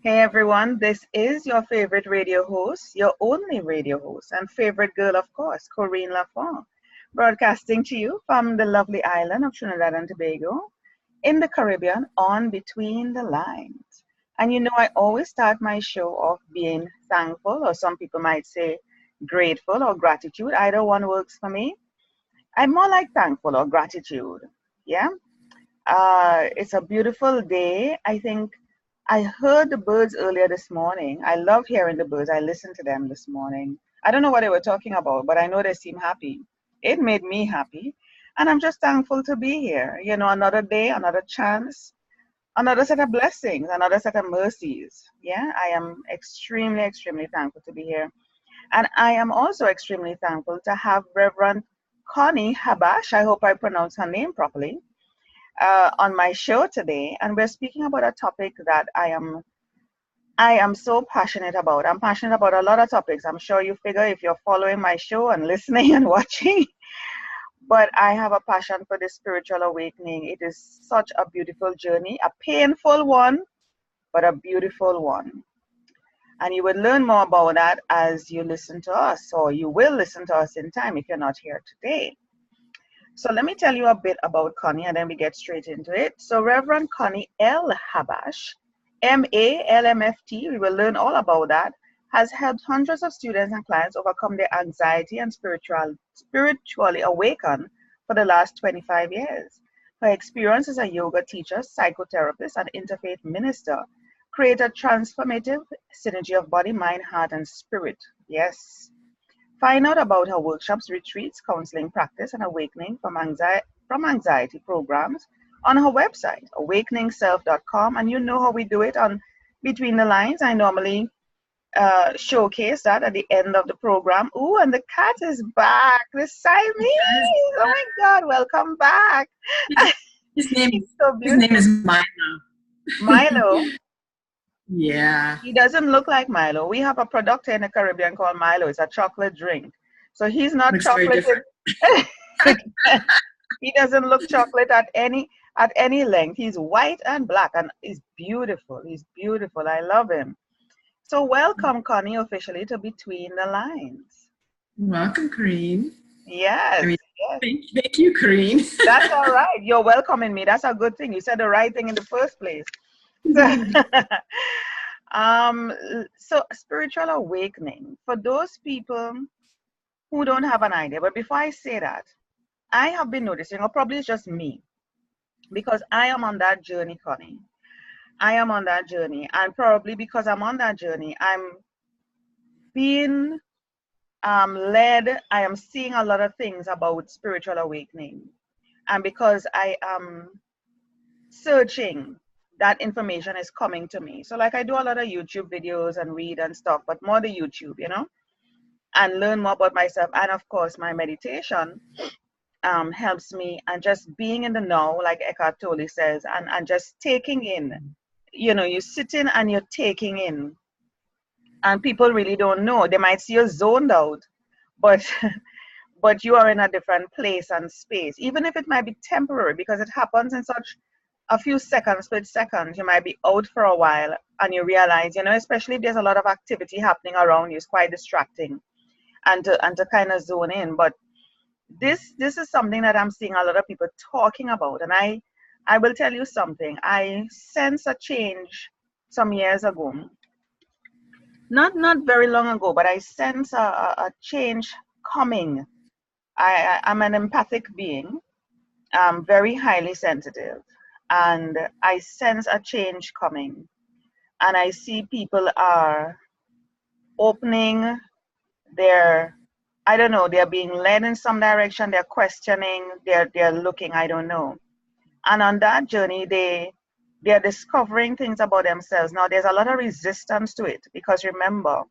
Hey everyone, this is your favorite radio host, your only radio host, and favorite girl, of course, Corinne Lafont, broadcasting to you from the lovely island of Trinidad and Tobago in the Caribbean on Between the Lines. And you know, I always start my show off being thankful, or some people might say grateful or gratitude. Either one works for me. I'm more like thankful or gratitude. Yeah. It's a beautiful day. I think I heard the birds earlier this morning. I love hearing the birds. I listened to them this morning. I don't know what they were talking about, but I know they seem happy. It made me happy. And I'm just thankful to be here. You know, another day, another chance, another set of blessings, another set of mercies. Yeah, I am extremely, extremely thankful to be here. And I am also extremely thankful to have Reverend Connie Habash. I hope I pronounced her name properly on my show today, and we're speaking about a topic that I am so passionate about. I'm passionate about a lot of topics. I'm sure you figure if you're following my show and listening and watching, but I have a passion for this spiritual awakening. It is such a beautiful journey, a painful one, but a beautiful one. And you will learn more about that as you listen to us, or you will listen to us in time if you're not here today. So let me tell you a bit about Connie and then we get straight into it. So Reverend Connie L. Habash, MALMFT, we will learn all about that, has helped hundreds of students and clients overcome their anxiety and spiritually awaken for the last 25 years. Her experience as a yoga teacher, psychotherapist, and interfaith minister create a transformative synergy of body, mind, heart, and spirit. Yes. Find out about her workshops, retreats, counseling practice, and awakening from anxiety programs on her website, awakeningself.com. And you know how we do it on Between the Lines. I normally showcase that at the end of the program. Ooh, and the cat is back, the Siamese. Oh my God, welcome back. His name, He's so his name beautiful. is Milo. Milo. Yeah. He doesn't look like Milo. We have a product here in the Caribbean called Milo. It's a chocolate drink. So he's not Looks very chocolated. different. He doesn't look chocolate at any length. He's white and black and he's beautiful. He's beautiful. I love him. So welcome, Connie, officially to Between the Lines. Welcome, Kareen. Yes, I mean, yes. thank you, Kareen. That's all right. You're welcoming me. That's a good thing. You said the right thing in the first place. So, um, so spiritual awakening for those people who don't have an idea. But before I say that, I have been noticing, or probably it's just me, because I am on that journey, Connie. I am on that journey. And probably because I'm on that journey, I'm being led, I am seeing a lot of things about spiritual awakening. And because I am searching, that information is coming to me. So, like, I do a lot of YouTube videos and read and stuff, but more the YouTube, and learn more about myself. And of course, my meditation helps me, and just being in the now, like Eckhart Tolle says, and just taking in, you're sitting and you're taking in, and people really don't know. They might see you zoned out, but but you are in a different place and space, even if it might be temporary, because it happens in such a few seconds, split seconds. You might be out for a while and you realize, especially if there's a lot of activity happening around you, it's quite distracting, and to kind of zone in. But this is something that I'm seeing a lot of people talking about, and I will tell you something. I sense a change some years ago, not very long ago, but I sense a change coming. I'm an empathic being. I'm very highly sensitive, and I sense a change coming, and I see people are opening their, I don't know, they're being led in some direction, they're questioning, they're looking, I don't know. And on that journey, they're discovering things about themselves. Now there's a lot of resistance to it, because remember,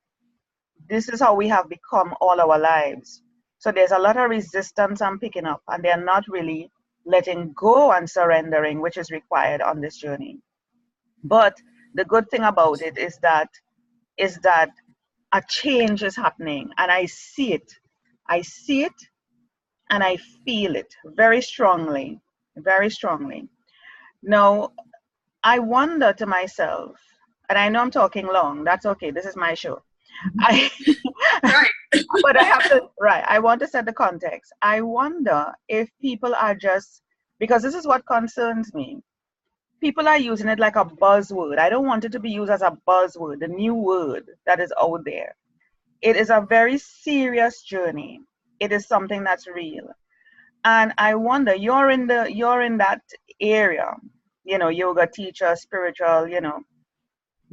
this is how we have become all our lives. So there's a lot of resistance I'm picking up, and they're not really letting go and surrendering, which is required on this journey. But the good thing about it is that a change is happening, and I see it. I see it and I feel it very strongly, very strongly. Now, I wonder to myself, and I know I'm talking long. That's okay. This is my show. I, Right. but I have to, right. I want to set the context. I wonder if people are just, because this is what concerns me. People are using it like a buzzword. I don't want it to be used as a buzzword, the new word that is out there. It is a very serious journey. It is something that's real. And I wonder, you're in that area, yoga teacher, spiritual,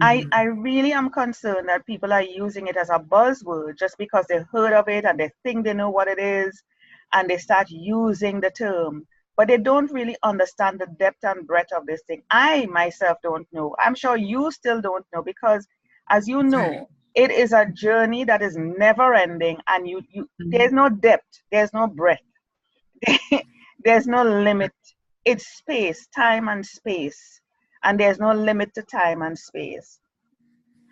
I Mhm. really am concerned that people are using it as a buzzword just because they heard of it and they think they know what it is, and they start using the term, but they don't really understand the depth and breadth of this thing. I myself don't know. I'm sure you still don't know, because as you That's right. know, it is a journey that is never ending, and you there's Mhm. no depth, there's no breadth, there's no limit. It's space, time and space, and there's no limit to time and space.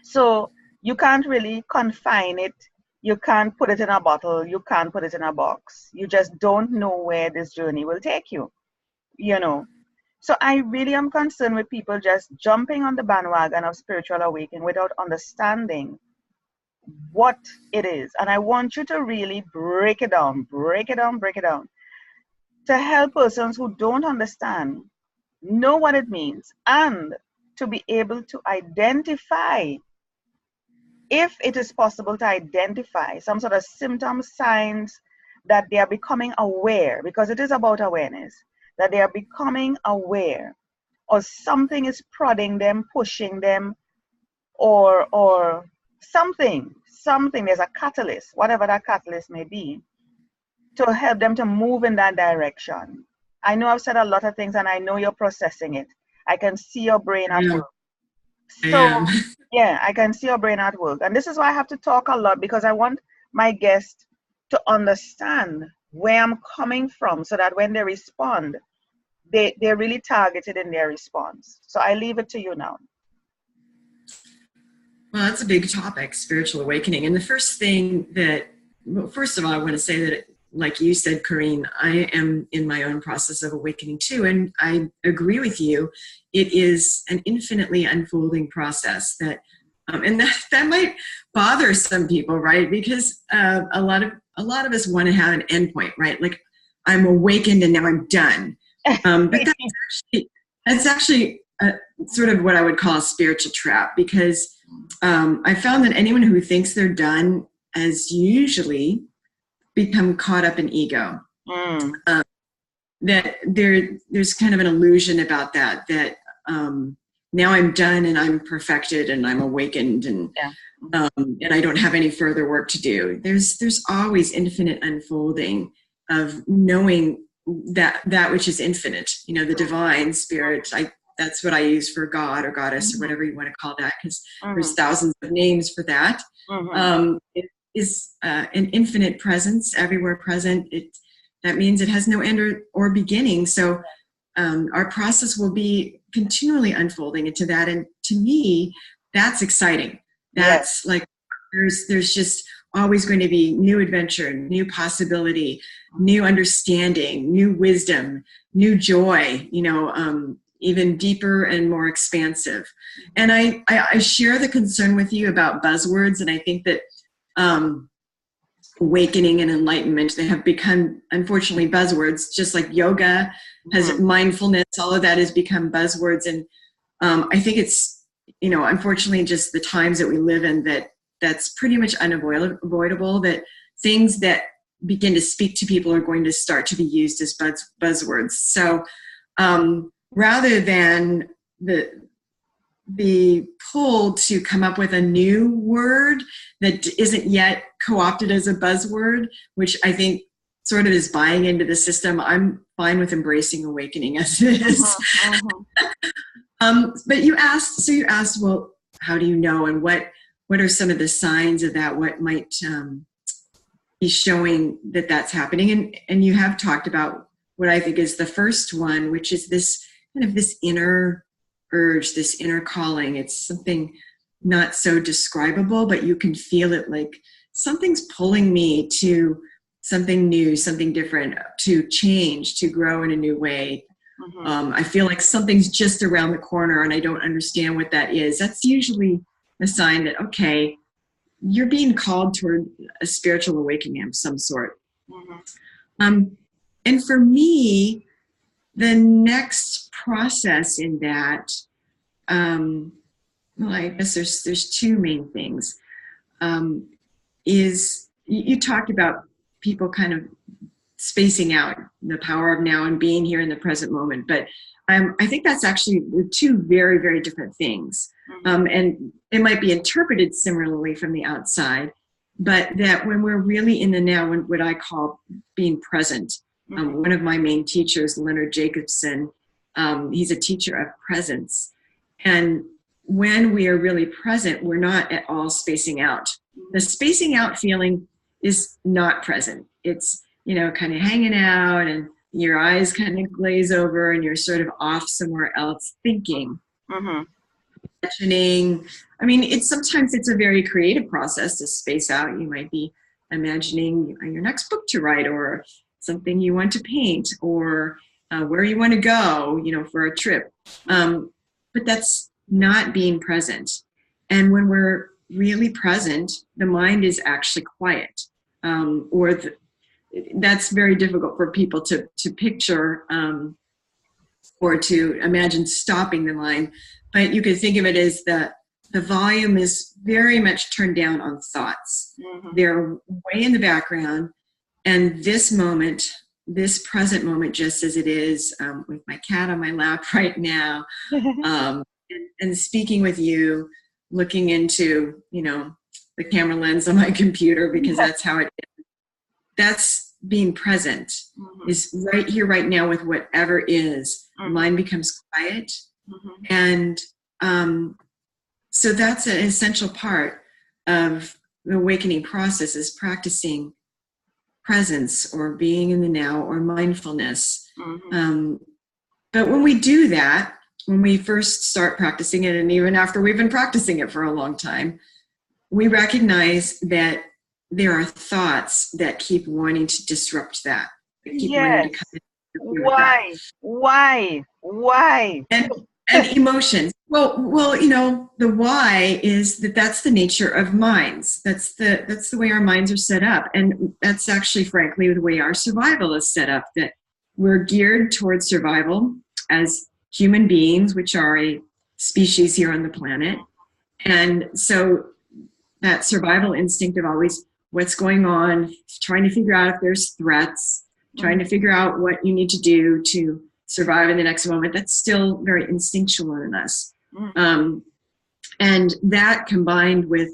So you can't really confine it. You can't put it in a bottle. You can't put it in a box. You just don't know where this journey will take you, you know. So I really am concerned with people just jumping on the bandwagon of spiritual awakening without understanding what it is. And I want you to really break it down, break it down, break it down, to help persons who don't understand know what it means, and to be able to identify, if it is possible to identify some sort of symptoms, signs, that they are becoming aware, because it is about awareness, that they are becoming aware, or something is prodding them, pushing them, or something, there's a catalyst, whatever that catalyst may be, to help them to move in that direction. I know I've said a lot of things, and I know you're processing it. I can see your brain at Yeah, work. I So, am. yeah, I can see your brain at work. And this is why I have to talk a lot, because I want my guests to understand where I'm coming from, so that when they respond, they're really targeted in their response. So I leave it to you now. Well, that's a big topic, spiritual awakening. And the first thing that, well, first of all, I want to say that, like you said, Corrine, I am in my own process of awakening too. And I agree with you. It is an infinitely unfolding process and that might bother some people, right? Because a lot of us want to have an endpoint, right? Like, I'm awakened and now I'm done. But that's actually sort of what I would call a spiritual trap, because I found that anyone who thinks they're done has usually become caught up in ego. Mm, That there's kind of an illusion about that now I'm done and I'm perfected and I'm awakened, yeah. and I don't have any further work to do. There's always infinite unfolding of knowing that which is infinite. The divine spirit. That's what I use for God or goddess or Mm-hmm. whatever you want to call that, because Mm-hmm. there's thousands of names for that. Mm-hmm. It is an infinite presence, everywhere present. That means it has no end or beginning. So our process will be continually unfolding into that. And to me, that's exciting. Yes. That's like, there's just always going to be new adventure, new possibility, new understanding, new wisdom, new joy, even deeper and more expansive. And I share the concern with you about buzzwords. And I think that awakening and enlightenment, they have become, unfortunately, buzzwords, just like yoga has Mm-hmm. mindfulness. All of that has become buzzwords. And I think it's, unfortunately, just the times that we live in, that's pretty much unavoidable, that things that begin to speak to people are going to start to be used as buzzwords. So rather than the pull to come up with a new word that isn't yet co-opted as a buzzword, which I think sort of is buying into the system, I'm fine with embracing awakening as it is. Mm-hmm. But you asked, well, how do you know, and what are some of the signs of that? What might be showing that that's happening? And you have talked about what I think is the first one, which is this kind of this inner urge, this inner calling. It's something not so describable, but you can feel it, like something's pulling me to something new, something different, to change, to grow in a new way. I feel like something's just around the corner and I don't understand what that is. That's usually a sign that, okay, you're being called toward a spiritual awakening of some sort. And for me, the next process in that, well, I guess there's two main things. Is you talked about people kind of spacing out the power of now and being here in the present moment, but I think that's actually two very, very different things. And it might be interpreted similarly from the outside, but that when we're really in the now, when what I call being present, one of my main teachers, Leonard Jacobson, he's a teacher of presence. And when we are really present, we're not at all spacing out. The spacing out feeling is not present. It's, you know, kind of hanging out and your eyes kind of glaze over and you're sort of off somewhere else thinking, imagining. I mean, sometimes it's a very creative process to space out. You might be imagining your next book to write or something you want to paint or where you want to go, you know, for a trip. But that's not being present. And when we're really present, the mind is actually quiet. That's very difficult for people to picture or to imagine stopping the mind. But you can think of it as the volume is very much turned down on thoughts. They're way in the background. And this moment, this present moment, just as it is, with my cat on my lap right now, and speaking with you, looking into, you know, the camera lens on my computer, because that's how it is. That's being present, is right here, right now with whatever is. The mind becomes quiet. And so that's an essential part of the awakening process, is practicing presence or being in the now or mindfulness. But when we do that, when we first start practicing it, and even after we've been practicing it for a long time, we recognize that there are thoughts that keep wanting to disrupt that. Yes. Why? And emotions. Well, you know, the why is that's the nature of minds. That's the way our minds are set up. And that's actually, frankly, the way our survival is set up, that we're geared towards survival as human beings, which are a species here on the planet. And so that survival instinct of always what's going on, trying to figure out if there's threats, trying to figure out what you need to do to survive in the next moment, that's still very instinctual in us. And that combined with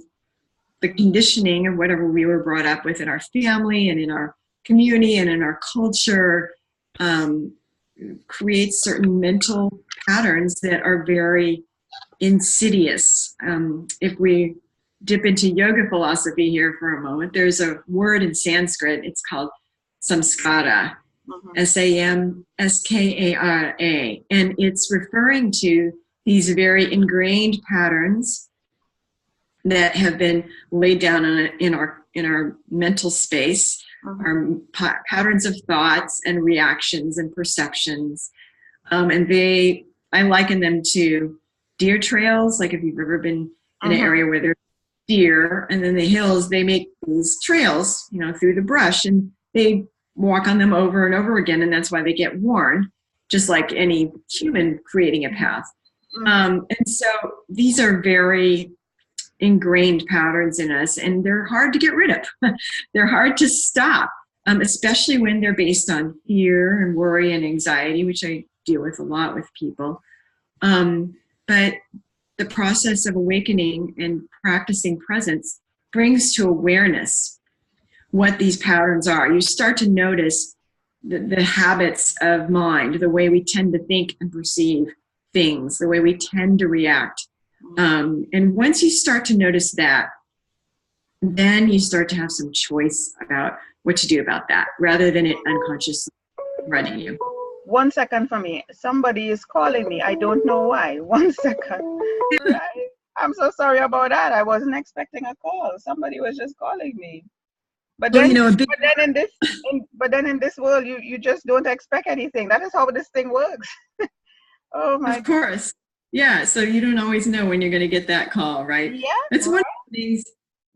the conditioning of whatever we were brought up with in our family and in our community and in our culture, creates certain mental patterns that are very insidious. If we dip into yoga philosophy here for a moment, there's a word in Sanskrit, it's called samskara, S-A-M-S-K-A-R-A, and it's referring to these very ingrained patterns that have been laid down in our mental space, our patterns of thoughts and reactions and perceptions, and I liken them to deer trails. Like if you've ever been in an area where there's deer, and then the hills, they make these trails, you know, through the brush, and they walk on them over and over again, and that's why they get worn, just like any human creating a path. And so these are very ingrained patterns in us, and they're hard to get rid of. They're hard to stop, especially when they're based on fear and worry and anxiety, which I deal with a lot with people. But the process of awakening and practicing presence brings to awareness what these patterns are. You start to notice the habits of mind, the way we tend to think and perceive things, the way we tend to react. And once you start to notice that, then you start to have some choice about what to do about that, rather than it unconsciously running you. 1 second for me. Somebody is calling me. I don't know why. 1 second. Right. I'm so sorry about that. I wasn't expecting a call. Somebody was just calling me. But Well, then, a big, but then in this world, you just don't expect anything. That is how this thing works. Oh my of course. Yeah. So you don't always know when you're going to get that call, right? Yeah, That's one of the things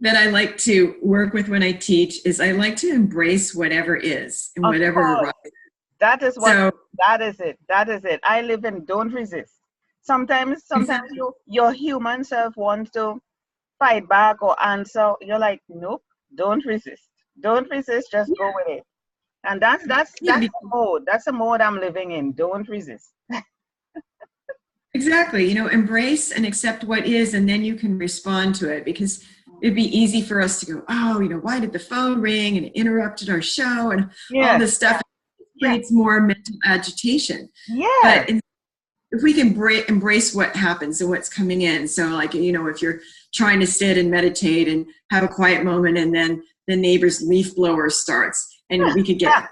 that I like to work with when I teach is I like to embrace whatever is and of whatever course. arises. That is what, So that is it. That is it. I live in don't resist. Sometimes exactly. your human self wants to fight back or answer. You're like, nope, don't resist. Don't resist, just go with it. And Yeah, that's the mode. That's the mode I'm living in. Don't resist. exactly. Embrace and accept what is, and then you can respond to it because it'd be easy for us to go, oh, why did the phone ring and it interrupted our show and all Yes, this stuff yeah, creates more mental agitation. yes, But if we can embrace what happens and what's coming in. So like, if you're trying to sit and meditate and have a quiet moment and then the neighbor's leaf blower starts and we could get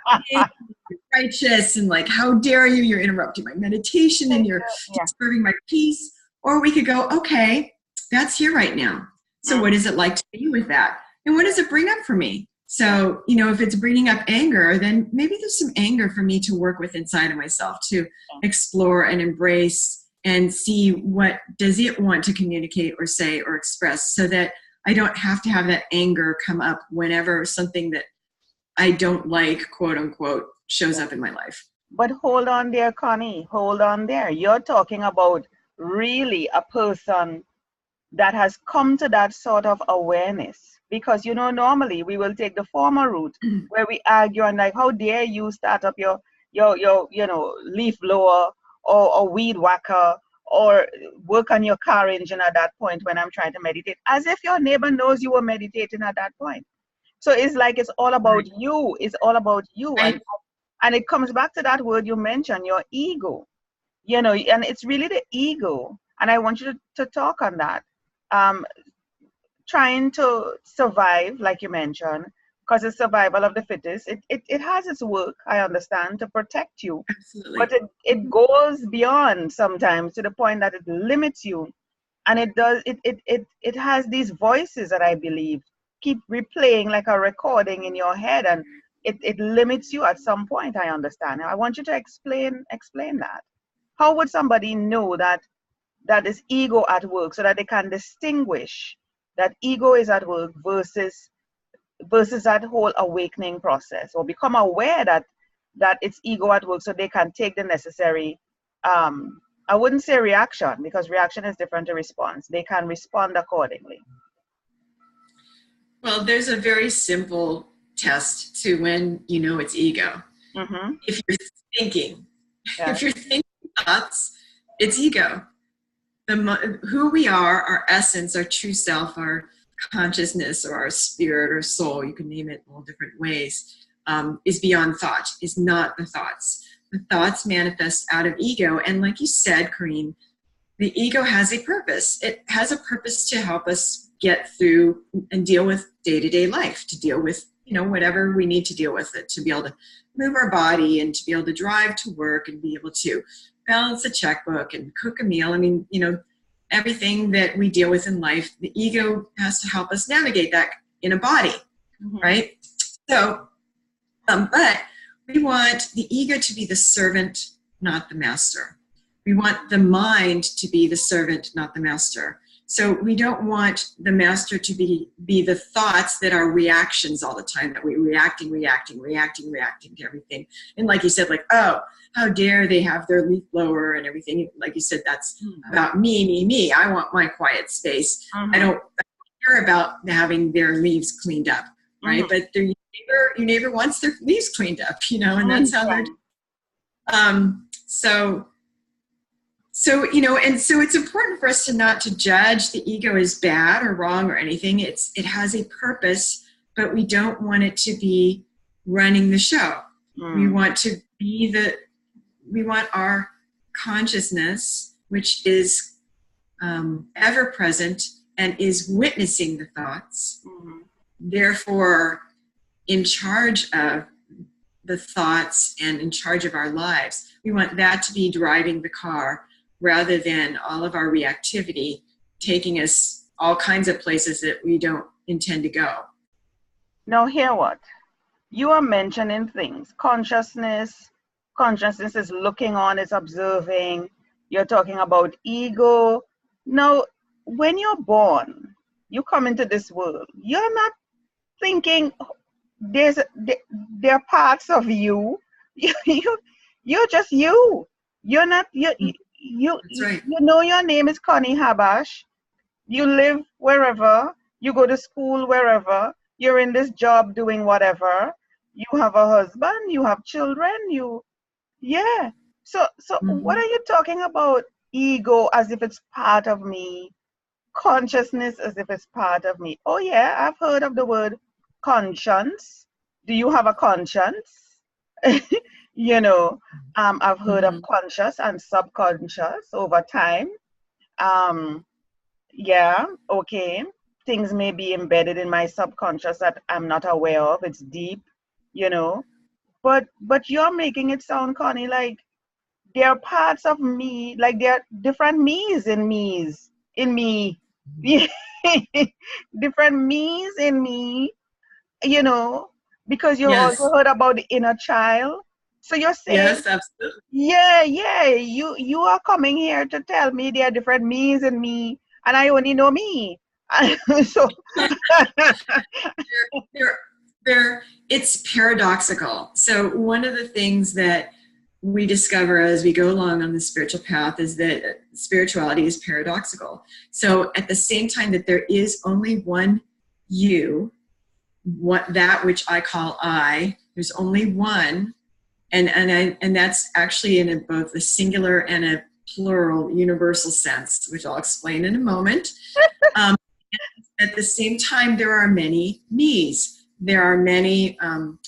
righteous and like, how dare you, you're interrupting my meditation and you're yeah. disturbing my peace. Or we could go, okay, that's here right now. So Mm, what is it like to be with that? And what does it bring up for me? So, if it's bringing up anger, then maybe there's some anger for me to work with inside of myself to explore and embrace and see what does it want to communicate or say or express so that I don't have to have that anger come up whenever something that I don't like, quote unquote, shows up in my life. But hold on there, Connie. Hold on there. You're talking about really a person that has come to that sort of awareness. Because normally we will take the former route where we argue and like, how dare you start up your leaf blower or weed whacker or work on your car engine at that point when I'm trying to meditate, as if your neighbor knows you were meditating at that point. So it's like it's all about Right. you. It's all about you. Right. And it comes back to that word you mentioned, your ego. And it's really the ego. And I want you to talk on that. Um, Trying to survive, like you mentioned, because it's survival of the fittest. It has its work, I understand, to protect you. But Absolutely. it goes beyond sometimes to the point that it limits you. And it has these voices that I believe keep replaying like a recording in your head, and it limits you at some point, I understand. I want you to explain that. How would somebody know that is ego at work so that they can distinguish that ego is at work versus that whole awakening process, or become aware that it's ego at work so they can take the necessary I wouldn't say reaction, because reaction is different to response. They can respond accordingly. Well, there's a very simple test to when you know it's ego. Mm-hmm. If you're thinking, Yeah. if you're thinking thoughts, it's ego. Who we are, our essence, our true self, our consciousness or our spirit or soul, you can name it in all different ways, is beyond thought, is not the thoughts. The thoughts manifest out of ego. And like you said, Corrine, the ego has a purpose. It has a purpose to help us get through and deal with day-to-day life, to deal with, whatever we need to deal with it, to be able to move our body and to be able to drive to work and be able to balance a checkbook and cook a meal. I mean, everything that we deal with in life, the ego has to help us navigate that in a body, Mm-hmm. right? So, but we want the ego to be the servant, not the master. We want the mind to be the servant, not the master. So we don't want the master to be the thoughts that are reactions all the time, that we're reacting to everything. And like you said, like, oh, how dare they have their leaf blower and everything. Like you said, that's about me. I want my quiet space. Mm-hmm. I don't care about having their leaves cleaned up, right? Mm-hmm. But your neighbor wants their leaves cleaned up, and that's how they're. So it's important for us to not to judge the ego as bad or wrong or anything. It has a purpose, but we don't want it to be running the show. We want to be we want our consciousness, which is ever present and is witnessing the thoughts, therefore in charge of the thoughts and in charge of our lives. We want that to be driving the car rather than all of our reactivity taking us all kinds of places that we don't intend to go. Now, hear what? You are mentioning things. Consciousness is looking on, is observing. You're talking about ego. Now, when you're born, you come into this world. You're not thinking there are parts of you. You're just you. You're not That's right. you know your name is Connie Habash. You live wherever, you go to school wherever, you're in this job doing whatever, you have a husband, you have children, yeah. So what Mm-hmm. are you talking about? Ego as if it's part of me, consciousness as if it's part of me. Oh yeah, I've heard of the word conscience. Do you have a conscience? you know, I've heard of Mm-hmm. conscious and subconscious over time. Um, yeah, okay. Things may be embedded in my subconscious that I'm not aware of. It's deep, you know. But you're making it sound, Connie, like there are parts of me, like there are different me's in me. Different me's in me, you know, because you also Yes. heard about the inner child. So you're saying, Yes, absolutely. yeah, you are coming here to tell me there are different me's in me, and I only know me. so They're, it's paradoxical. So one of the things that we discover as we go along on the spiritual path is that spirituality is paradoxical. So at the same time that there is only one you, that which I call I, there's only one, and that's actually in both a singular and a plural universal sense, which I'll explain in a moment. Um, at the same time, there are many me's. There are many,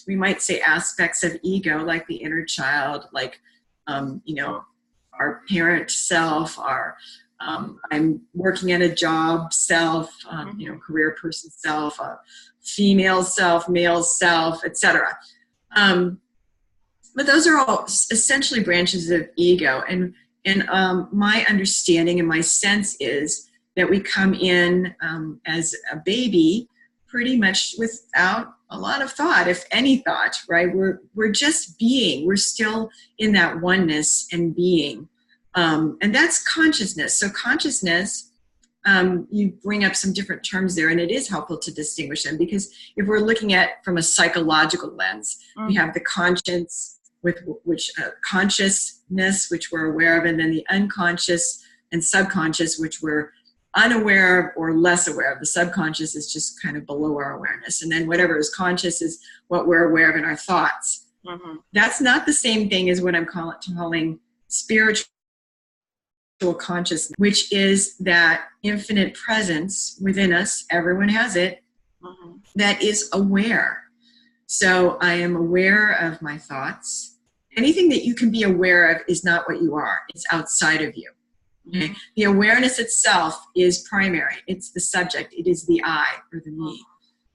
we might say, aspects of ego, like the inner child, like, our parent self, our I'm working at a job self, career person self, female self, male self, etc. But those are all essentially branches of ego. And my understanding and my sense is that we come in as a baby pretty much without a lot of thought, if any thought, right? We're just being. We're still in that oneness and being. And that's consciousness. So consciousness, you bring up some different terms there, and it is helpful to distinguish them, because if we're looking at from a psychological lens, we have the conscience, with which consciousness, which we're aware of, and then the unconscious and subconscious, which we're unaware of or less aware of. The subconscious is just kind of below our awareness, and then whatever is conscious is what we're aware of in our thoughts. Mm-hmm. That's not the same thing as what I'm calling spiritual consciousness, which is that infinite presence within us. Everyone has it. Mm-hmm. That is aware. So I am aware of my thoughts. Anything that you can be aware of is not what you are. It's outside of you. Okay? Mm-hmm. The awareness itself is primary. It's the subject. It is the I, or the me.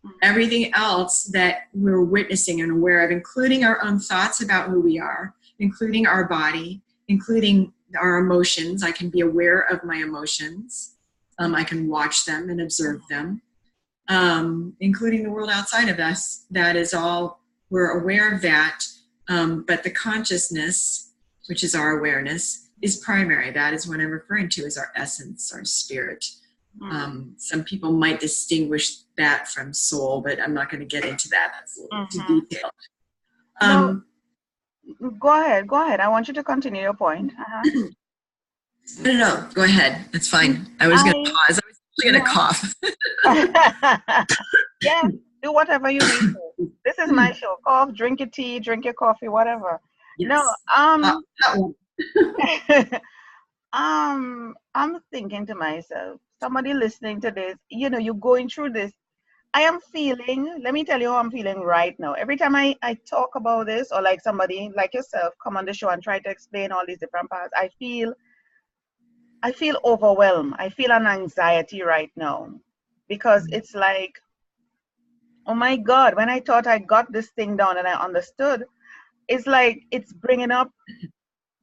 Mm-hmm. Everything else that we're witnessing and aware of, including our own thoughts about who we are, including our body, including our emotions. I can be aware of my emotions. I can watch them and observe them. Including the world outside of us. That is all, we're aware of that. But the consciousness, which is our awareness, is primary. That is what I'm referring to as our essence, our spirit. Some people might distinguish that from soul, but I'm not going to get into that. That's a little too detailed. No, go ahead. I want you to continue your point. Uh-huh. No, go ahead. That's fine. I was going to pause. I was going to cough. Yeah, do whatever you need to. This is my show. Cough, drink your tea, drink your coffee, whatever. Yes. No, I'm thinking to myself, somebody listening to this, you're going through this. I am feeling, let me tell you how I'm feeling right now. Every time I talk about this, or like somebody like yourself come on the show and try to explain all these different parts, I feel overwhelmed. I feel an anxiety right now, because it's like, oh my God, when I thought I got this thing down and I understood, it's like it's bringing up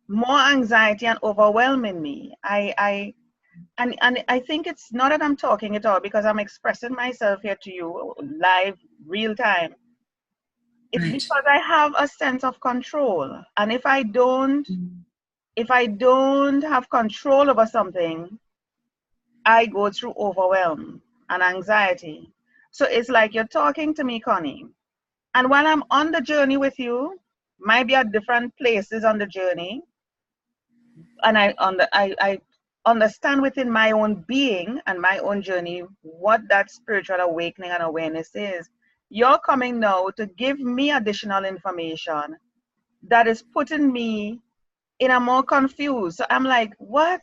more anxiety and overwhelming me. and I think it's not that I'm talking at all because I'm expressing myself here to you live, real time. It's Right. because I have a sense of control. And Mm. if I don't have control over something, I go through overwhelm and anxiety. So it's like you're talking to me, Connie. And while I'm on the journey with you, might be at different places on the journey, and I understand within my own being and my own journey what that spiritual awakening and awareness is. You're coming now to give me additional information that is putting me in a more confused. So I'm like, what?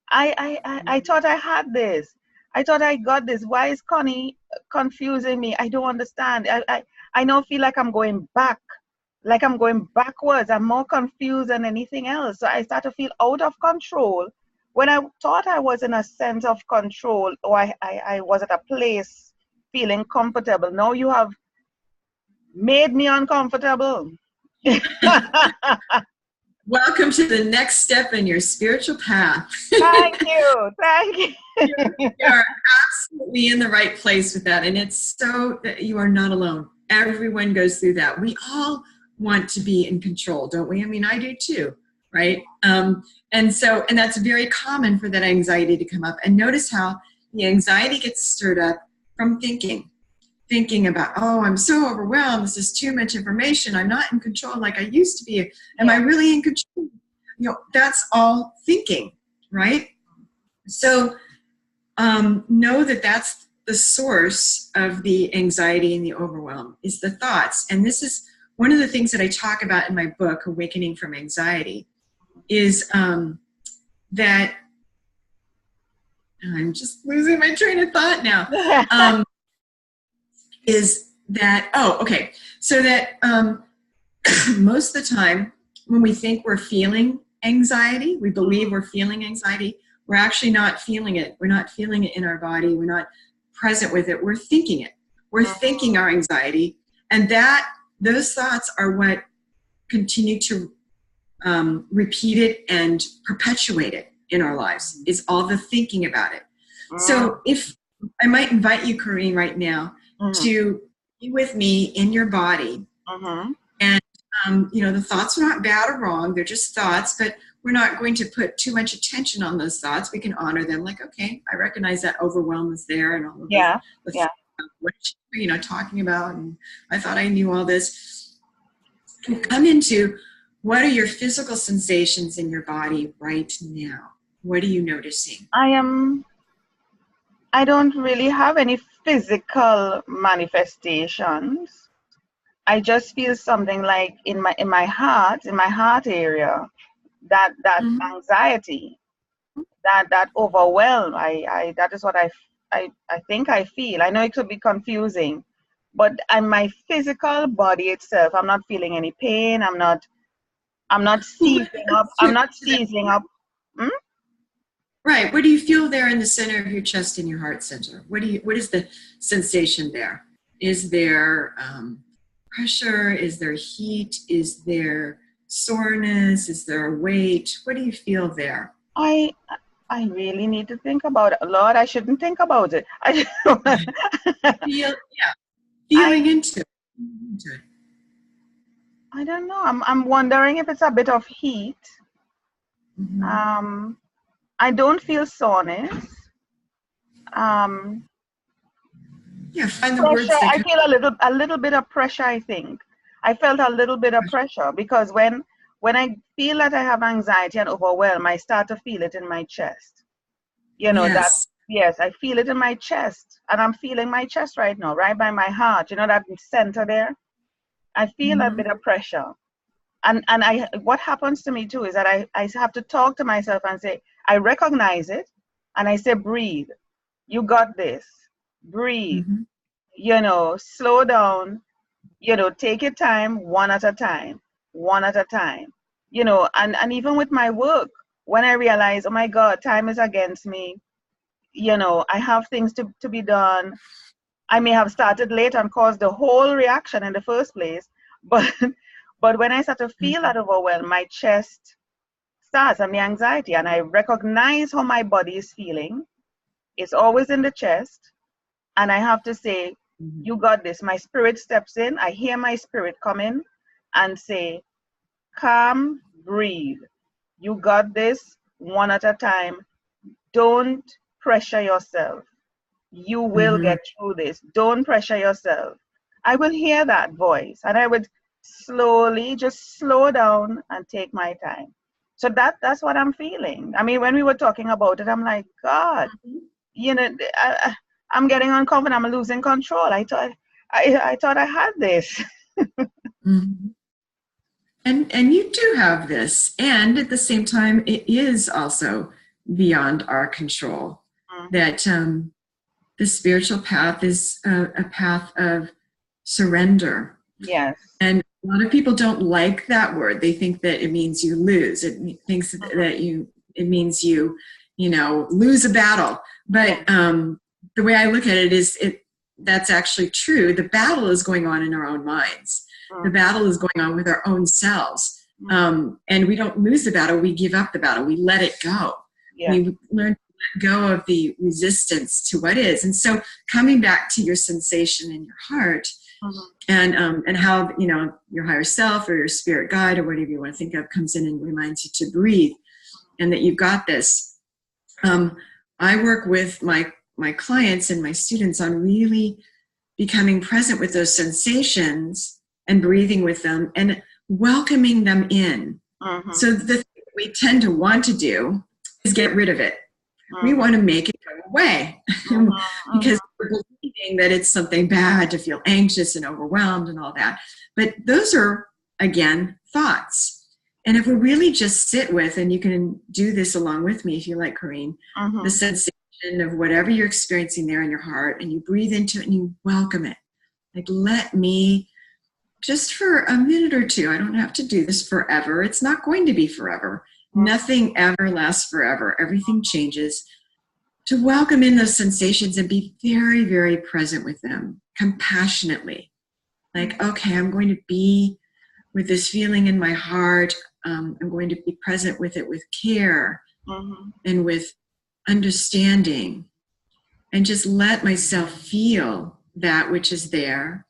I thought I had this. I thought I got this. Why is Connie confusing me? I don't understand. I now feel like I'm going back, like I'm going backwards. I'm more confused than anything else. So I start to feel out of control when I thought I was in a sense of control, or I was at a place feeling comfortable. Now you have made me uncomfortable. Welcome to the next step in your spiritual path. Thank you. Thank you. You are absolutely in the right place with that. And it's so that you are not alone. Everyone goes through that. We all want to be in control, don't we? I mean, I do too, right? And that's very common for that anxiety to come up. And notice how the anxiety gets stirred up from thinking about, oh, I'm so overwhelmed. This is too much information. I'm not in control like I used to be. Am I really in control? That's all thinking, right? So know that that's the source of the anxiety and the overwhelm is the thoughts. And this is one of the things that I talk about in my book, Awakening from Anxiety, is that I'm just losing my train of thought now. Is that, so that most of the time when we think we're feeling anxiety, we believe we're feeling anxiety, we're actually not feeling it. We're not feeling it in our body. We're not present with it. We're thinking it. We're thinking our anxiety. And those thoughts are what continue to repeat it and perpetuate it in our lives, is all the thinking about it. So if I might invite you, Corinne, right now, to be with me in your body. And, the thoughts are not bad or wrong. They're just thoughts, but we're not going to put too much attention on those thoughts. We can honor them like, okay, I recognize that overwhelm is there and all of what talking about. And I thought I knew all this. And come into what are your physical sensations in your body right now? What are you noticing? I don't really have any physical manifestations. I just feel something like in my heart area, that anxiety, that overwhelm. I that is what I think I feel. I know it could be confusing, but my physical body itself, I'm not feeling any pain. I'm not seizing up. I'm not seizing up. Right. What do you feel there in the center of your chest and your heart center? What is the sensation there? Is there pressure? Is there heat? Is there soreness? Is there a weight? What do you feel there? I really need to think about it. Lord, I shouldn't think about it. Feeling into it. I don't know. I'm wondering if it's a bit of heat. I don't feel soreness. Find the Pressure. words that I feel a little bit of pressure. I think I felt a little bit of pressure because when I feel that I have anxiety and overwhelm, I start to feel it in my chest. Yes, I feel it in my chest, and I'm feeling my chest right now, right by my heart. That center there. I feel a bit of pressure. And what happens to me too is that I have to talk to myself and say, I recognize it, and I say, breathe. You got this. Breathe. Slow down. Take your time, one at a time. And even with my work, when I realize, oh my God, time is against me. I have things to be done. I may have started late and caused the whole reaction in the first place, but when I start to feel that overwhelm, my chest starts and the anxiety, and I recognize how my body is feeling. It's always in the chest, and I have to say, you got this. My spirit steps in. I hear my spirit come in and say, calm, breathe. You got this, one at a time. Don't pressure yourself. You will get through this. Don't pressure yourself. I will hear that voice, and I would slowly just slow down and take my time. So that's what I'm feeling. I mean, when we were talking about it, I'm like, God, you know, I'm getting uncomfortable. I'm losing control. I thought I had this. And you do have this, and at the same time, it is also beyond our control. That the spiritual path is a path of surrender. Yes. And a lot of people don't like that word. They think that it means you lose. It thinks that it means you lose a battle. But the way I look at it is that's actually true. The battle is going on in our own minds. The battle is going on with our own selves. And we don't lose the battle. We give up the battle. We let it go. Yeah. We learn to let go of the resistance to what is. And so coming back to your sensation in your heart, and how, your higher self or your spirit guide or whatever you want to think of comes in and reminds you to breathe and that you've got this. I work with my clients and my students on really becoming present with those sensations and breathing with them and welcoming them in. So the thing we tend to want to do is get rid of it. We want to make it go away because we're believing that it's something bad to feel anxious and overwhelmed and all that. But those are, again, thoughts. And if we really just sit with, and you can do this along with me if you like, Corrine, the sensation of whatever you're experiencing there in your heart, and you breathe into it and you welcome it. Like, let me, just for a minute or two, I don't have to do this forever. It's not going to be forever. Nothing ever lasts forever. Everything changes. To welcome in those sensations and be very, very present with them, compassionately. Like, okay, I'm going to be with this feeling in my heart. I'm going to be present with it with care and with understanding. And just let myself feel that which is there.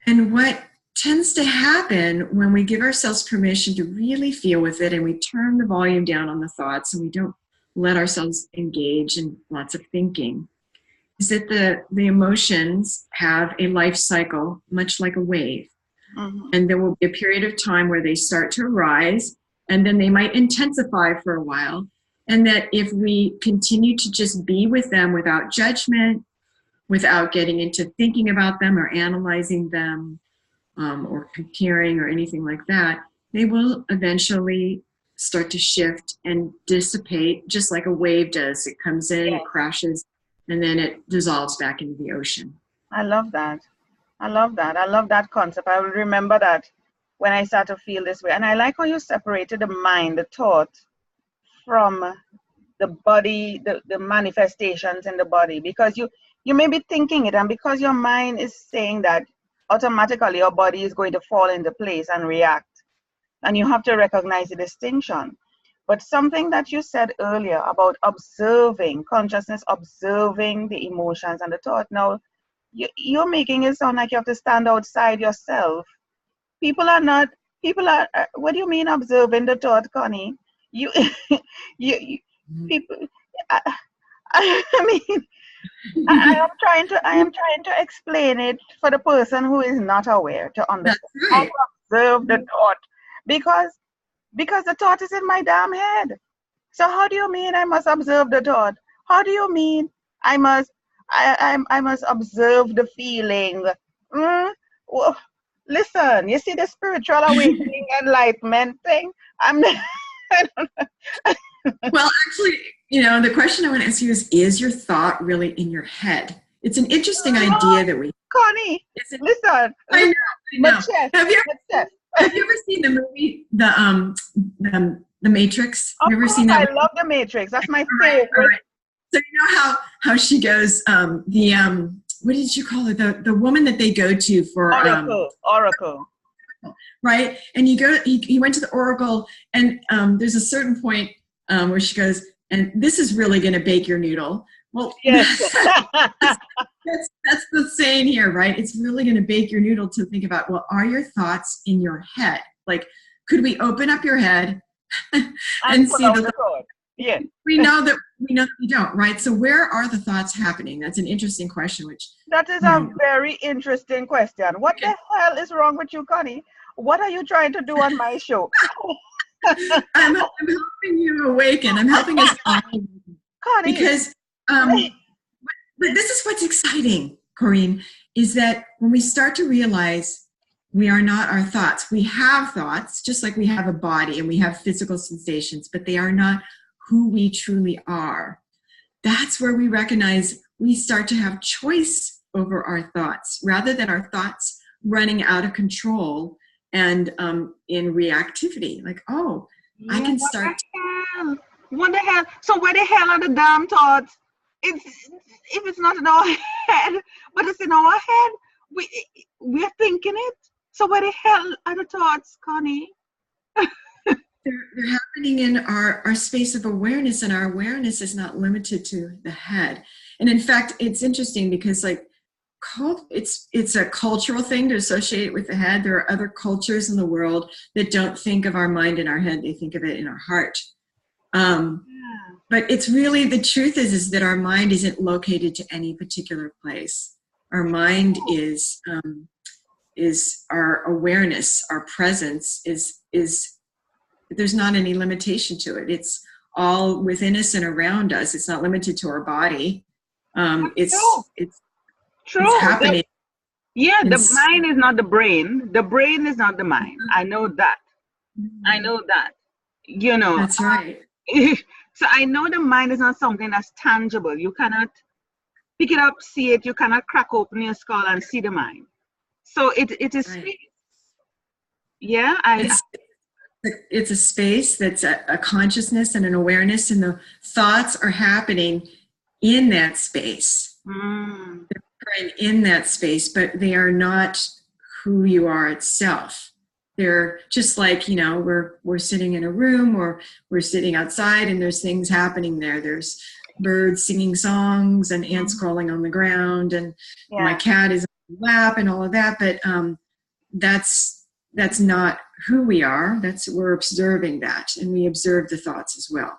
And what tends to happen when we give ourselves permission to really feel with it and we turn the volume down on the thoughts and we don't let ourselves engage in lots of thinking is that the emotions have a life cycle much like a wave. And there will be a period of time where they start to rise and then they might intensify for a while. And that if we continue to just be with them without judgment, without getting into thinking about them or analyzing them, or comparing or anything like that, they will eventually start to shift and dissipate just like a wave does. It comes in, it crashes, and then it dissolves back into the ocean. I love that. I love that concept. I will remember that when I start to feel this way. And I like how you separated the mind, the thought, from the body, the manifestations in the body, because you may be thinking it, and because your mind is saying that, automatically your body is going to fall into place and react. And you have to recognize the distinction. But something that you said earlier about observing, consciousness observing the emotions and the thought. Now, you're making it sound like you have to stand outside yourself. People are, what do you mean observing the thought, Connie? People, I mean, I am trying to explain it for the person who is not aware to understand. That's right. How to observe the thought, because the thought is in my damn head. So how do you mean I must observe the thought? How do you mean I must observe the feeling? Well, listen, you see the spiritual awakening enlightenment thing. Well, actually, the question I want to ask you is your thought really in your head? It's an interesting idea that we... Connie, listen. I know. Have you ever seen the movie, the Matrix? Have you ever seen that? I love the Matrix. That's my favorite. All right. So you know how she goes, what did you call it? The woman that they go to for... Oracle. right? And he went to the Oracle, and there's a certain point where she goes, and this is really going to bake your noodle. Well, Yes. that's the saying here, right? It's really going to bake your noodle to think about, well, are your thoughts in your head? Like, could we open up your head and pull see out the the thought. Yeah. we know that we don't, right? So where are the thoughts happening? That's an interesting question, which That is a very interesting question. What the hell is wrong with you, Connie? What are you trying to do on my show? I'm helping you awaken. I'm helping us all awaken. Connie. Because but this is what's exciting, Corinne, is that when we start to realize we are not our thoughts. We have thoughts, just like we have a body and we have physical sensations, but they are not who we truly are. That's where we recognize we start to have choice over our thoughts rather than our thoughts running out of control and in reactivity. Like, oh, I can start. What the hell? So where the hell are the damn thoughts? If it's not in our head, but it's in our head, we're thinking it. So where the hell are the thoughts, Connie? They're happening in our space of awareness, and our awareness is not limited to the head. And in fact, it's interesting because it's a cultural thing to associate with the head. There are other cultures in the world that don't think of our mind in our head. They think of it in our heart. But it's really, the truth is that our mind isn't located to any particular place. Our mind is our awareness, our presence is there's not any limitation to it. It's all within us and around us. It's not limited to our body. It's happening. The mind is not the brain. The brain is not the mind. I know that. You know. That's right. So I know the mind is not something that's tangible. You cannot pick it up, see it. You cannot crack open your skull and see the mind. So it is right. space. Yeah, it's a space that's a consciousness and an awareness, and the thoughts are happening in that space. They're occurring in that space, but they are not who you are itself. They're just like, we're sitting in a room or we're sitting outside and there's things happening there. There's birds singing songs and ants crawling on the ground, and my cat is on my lap and all of that. But that's not who we are. We're observing that, and we observe the thoughts as well.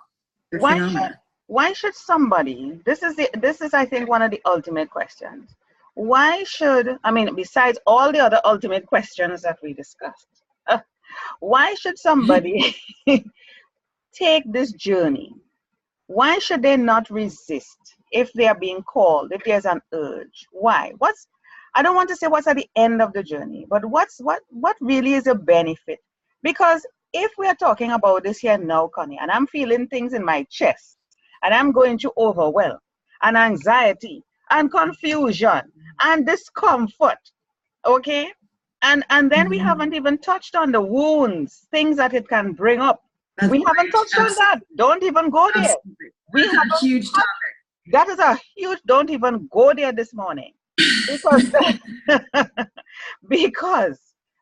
Why should somebody? This is I think one of the ultimate questions. Besides all the other ultimate questions that we discussed, why should somebody take this journey? Why should they not resist if they are being called, if there's an urge? Why? I don't want to say what's at the end of the journey, but what really is a benefit? Because if we are talking about this here now, Connie, and I'm feeling things in my chest, and I'm going through overwhelm and anxiety and confusion and discomfort, okay? And then we haven't even touched on the wounds, things that it can bring up. We haven't touched on that. Don't even go there. That's a huge topic. That is a huge, don't even go there this morning. Because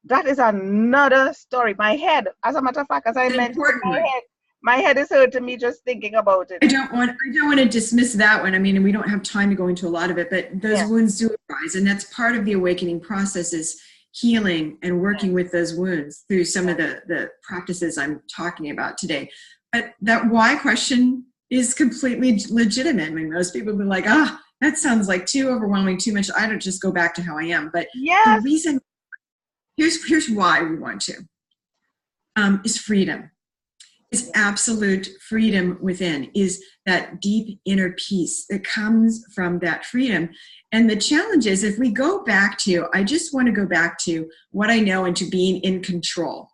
that is another story. My head, as a matter of fact, as I mentioned, my head is hurting me just thinking about it. I don't want to dismiss that one. We don't have time to go into a lot of it, but those wounds do arise, and that's part of the awakening process, is healing and working with those wounds through some of the practices I'm talking about today. But that why question is completely legitimate. Most people will be like, that sounds like too overwhelming, too much. I don't just go back to how I am. But the reason, here's why we want to, is freedom. Is absolute freedom within, is that deep inner peace that comes from that freedom. And the challenge is, if we go back to, I just want to go back to what I know and to being in control.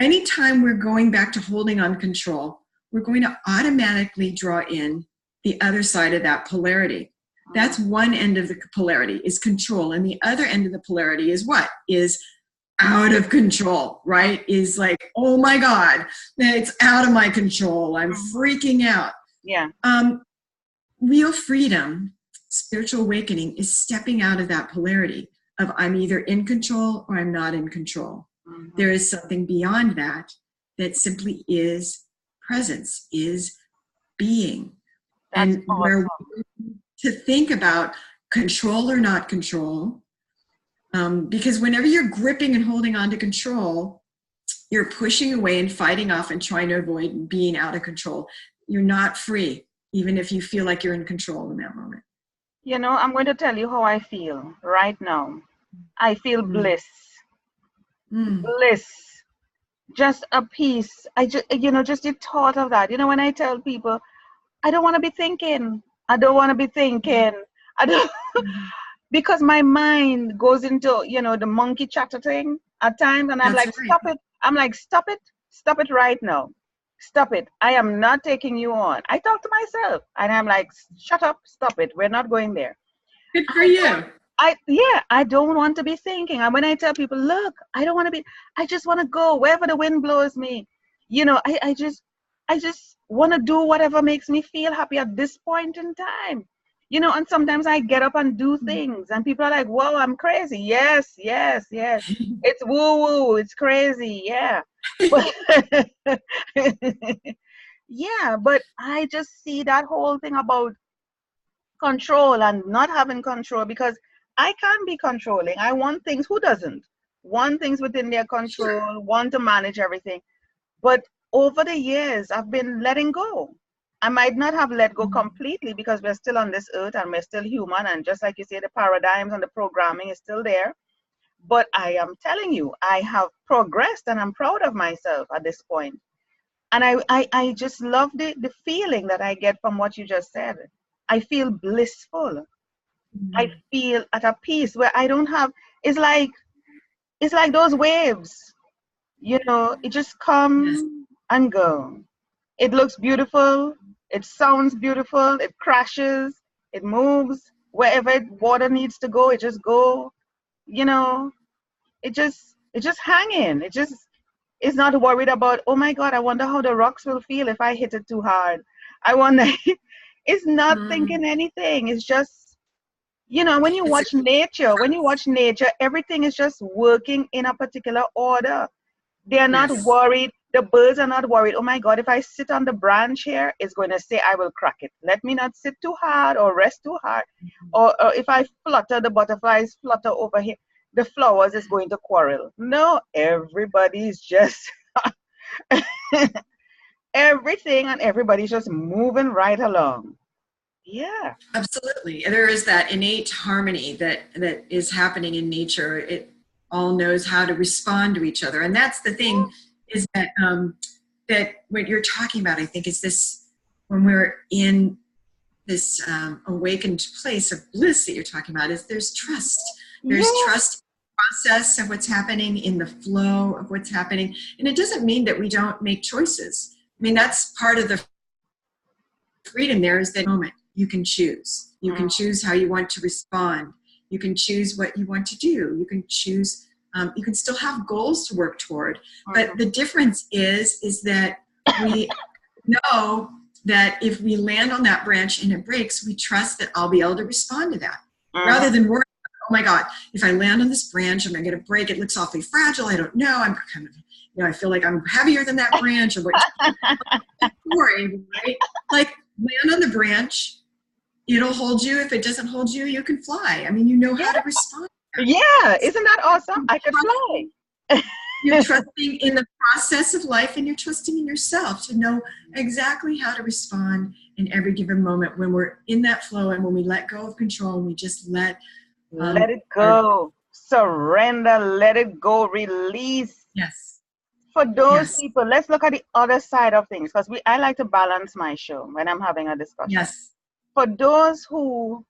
Anytime we're going back to holding on control, we're going to automatically draw in the other side of that polarity. That's one end of the polarity, is control. And the other end of the polarity is what? Is out of control, right? Is like, oh my God, it's out of my control. I'm freaking out. Yeah. Real freedom, spiritual awakening, is stepping out of that polarity of I'm either in control or I'm not in control. There is something beyond that that simply is presence, is being. That's And where awesome. to think about control or not control, because whenever you're gripping and holding on to control, you're pushing away and fighting off and trying to avoid being out of control. You're not free, even if you feel like you're in control in that moment. You know, I'm going to tell you how I feel right now. I feel bliss. Bliss. Just a peace. I just, you know, just the thought of that. You know, when I tell people, I don't want to be thinking. I don't want to be thinking. I don't, because my mind goes into, you know, the monkey chatter thing at times, and I'm That's like, right. stop it. I'm like, stop it right now. Stop it. I am not taking you on. I talk to myself, and I'm like, shut up, stop it. We're not going there. Good for you. I don't want to be thinking. And when I tell people, look, I don't want to be, I just want to go wherever the wind blows me. You know, I just want to do whatever makes me feel happy at this point in time. You know, and sometimes I get up and do things, and people are like, whoa, I'm crazy. Yes, yes, yes. It's woo woo. It's crazy. Yeah. But yeah, but I just see that whole thing about control and not having control, because I can be controlling. I want things. Who doesn't want things within their Sure. control, want to manage everything? But over the years, I've been letting go. I might not have let go completely, because we're still on this earth and we're still human. And just like you say, the paradigms and the programming is still there. But I am telling you, I have progressed and I'm proud of myself at this point. And I just love the feeling that I get from what you just said. I feel blissful. I feel at a peace where I don't have, it's like, it's like those waves, you know, it just Yes. come and go. It looks beautiful, it sounds beautiful, it crashes, it moves wherever water needs to go, it just go, you know, it just hanging. It just is not worried about, oh my God, I wonder how the rocks will feel if I hit it too hard. I wonder. It's not Mm. thinking anything. It's just, you know, It's a when you watch nature, everything is just working in a particular order. They're not yes. worried. The birds are not worried. Oh my God, if I sit on the branch here, it's going to say I will crack it. Let me not sit too hard or rest too hard. Or if I flutter, the butterflies flutter over here, the flowers is going to quarrel. No, everybody's just everything and everybody's just moving right along. Yeah. Absolutely. There is that innate harmony that is happening in nature. It all knows how to respond to each other. And that's the thing, is that that what you're talking about, I think, is this, when we're in this awakened place of bliss that you're talking about, is there's trust. There's Yeah. trust in the process of what's happening, in the flow of what's happening. And it doesn't mean that we don't make choices. I mean, that's part of the freedom. There is that moment you can choose. You can choose how you want to respond. You can choose what you want to do. You can choose. You can still have goals to work toward. But the difference is that we know that if we land on that branch and it breaks, we trust that I'll be able to respond to that, rather than worry, oh my God, if I land on this branch, am I going to break? It looks awfully fragile. I don't know. I'm kind of, you know, I feel like I'm heavier than that branch, or what. Worry, right? Like, land on the branch, it'll hold you. If it doesn't hold you, you can fly. I mean, you know Yeah. how to respond. Yeah. Isn't that awesome? I could fly. You're trusting in the process of life, and you're trusting in yourself to know exactly how to respond in every given moment when we're in that flow, and when we let go of control and we just let Let it our, go. Surrender. Let it go. Release. yes, For those yes, people, let's look at the other side of things, because I like to balance my show when I'm having a discussion. yes. For those who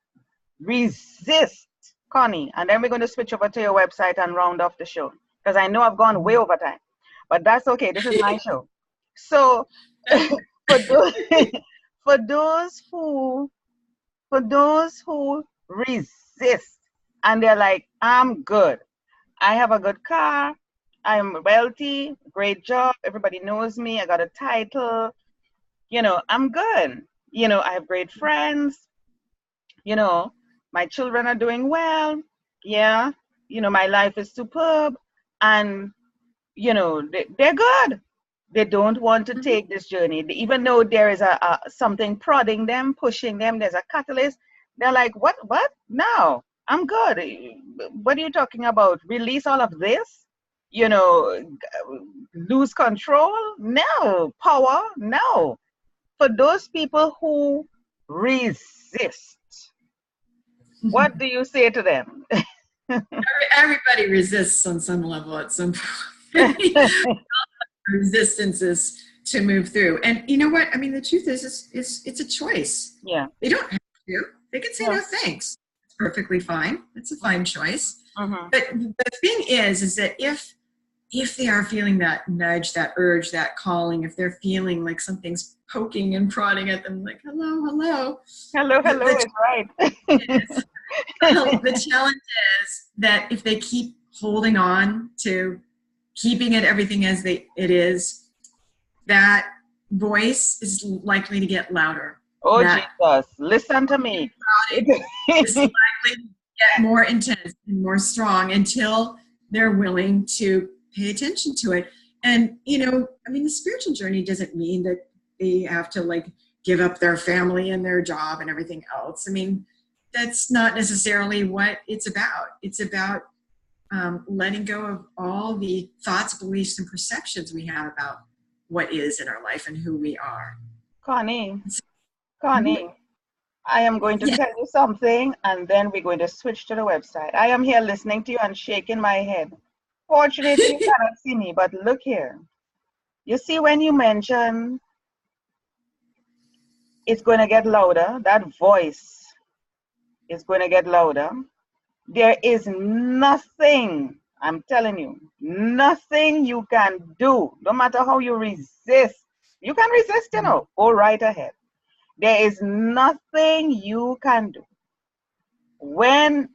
resist, Connie, and then we're going to switch over to your website and round off the show, because I know I've gone way over time, but that's okay. This is my show. So for those for those who for those who resist, and they're like, I'm good. I have a good car. I'm wealthy, great job. Everybody knows me. I got a title. You know, I'm good. You know, I have great friends. You know, my children are doing well. Yeah. You know, my life is superb. And they're good. They don't want to take this journey. Even though there is a something prodding them, pushing them, there's a catalyst. They're like, what? No, I'm good. What are you talking about? Release all of this? Lose control? No. Power? No. For those people who resist, what do you say to them? Everybody resists on some level at some point. Resistances to move through. And you know what? I mean, the truth is it's a choice. Yeah. They don't have to. They can say no thanks. It's perfectly fine. It's a fine choice. Mm-hmm. But the thing is that if they are feeling that nudge, that urge, that calling, if they're feeling like something's poking and prodding at them, like, hello. Hello is right. The challenge is that if they keep holding on to keeping it everything as it is, that voice is likely to get louder. Oh, Jesus, listen to me. It's likely to get more intense and more strong until they're willing to pay attention to it. And, the spiritual journey doesn't mean that they have to give up their family and their job and everything else. I mean, that's not necessarily what it's about. It's about letting go of all the thoughts, beliefs, and perceptions we have about what is in our life and who we are. Connie, I am going to tell you something, and then we're going to switch to the website. I am here listening to you and shaking my head. Fortunately, you cannot see me, but look here. You see, when you mention it's going to get louder, that voice is going to get louder. There is nothing, I'm telling you, nothing you can do, no matter how you resist. You can resist, go right ahead. There is nothing you can do. When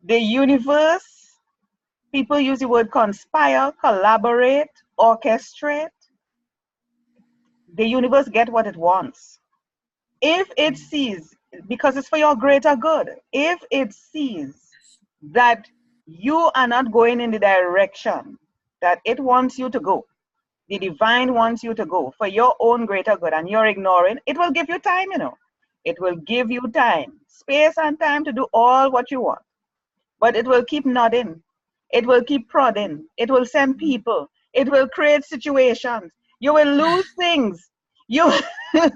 the universe, people use the word conspire, collaborate, orchestrate, the universe get what it wants. If it sees, because it's for your greater good, if it sees that you are not going in the direction that it wants you to go, the divine wants you to go for your own greater good, and you're ignoring, it will give you time, It will give you time, space and time to do all what you want. But it will keep nodding. It will keep prodding. It will send people. It will create situations. You will lose things. You Tell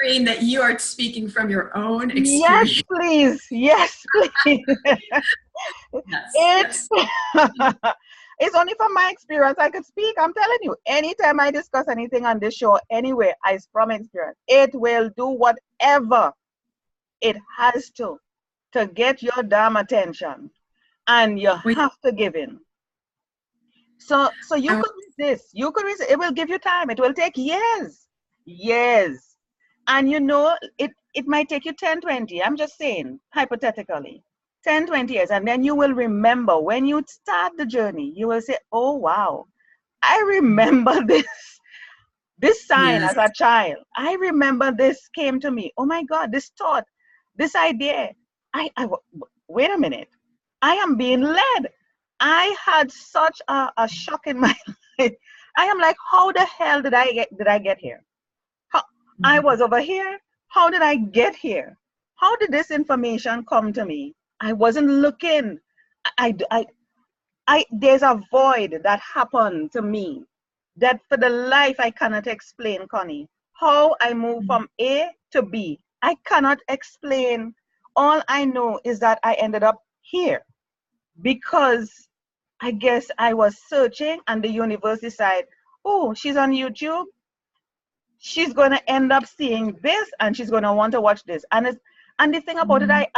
Corrine that you are speaking from your own experience. Yes, please. Yes. It's only from my experience I could speak. I'm telling you, anytime I discuss anything on this show, anywhere, it's from experience. It will do whatever it has to get your damn attention, and you have to give in. So you could resist. You could resist. It will give you time. It will take years. And it might take you 10, 20. I'm just saying, hypothetically, 10, 20 years. And then you will remember when you start the journey, you will say, oh, wow, I remember this sign as a child. I remember this came to me. Oh my God, this thought, this idea. Wait a minute. I am being led. I had such a shock in my life. I am like, how the hell did I get here? I was over here. How did I get here? How did this information come to me? I wasn't looking. There's a void that happened to me that for the life I cannot explain, Connie. How I moved from A to B. I cannot explain. All I know is that I ended up here because I guess I was searching and the universe decided, oh, she's on YouTube. She's going to end up seeing this and she's going to want to watch this. And the thing about it, I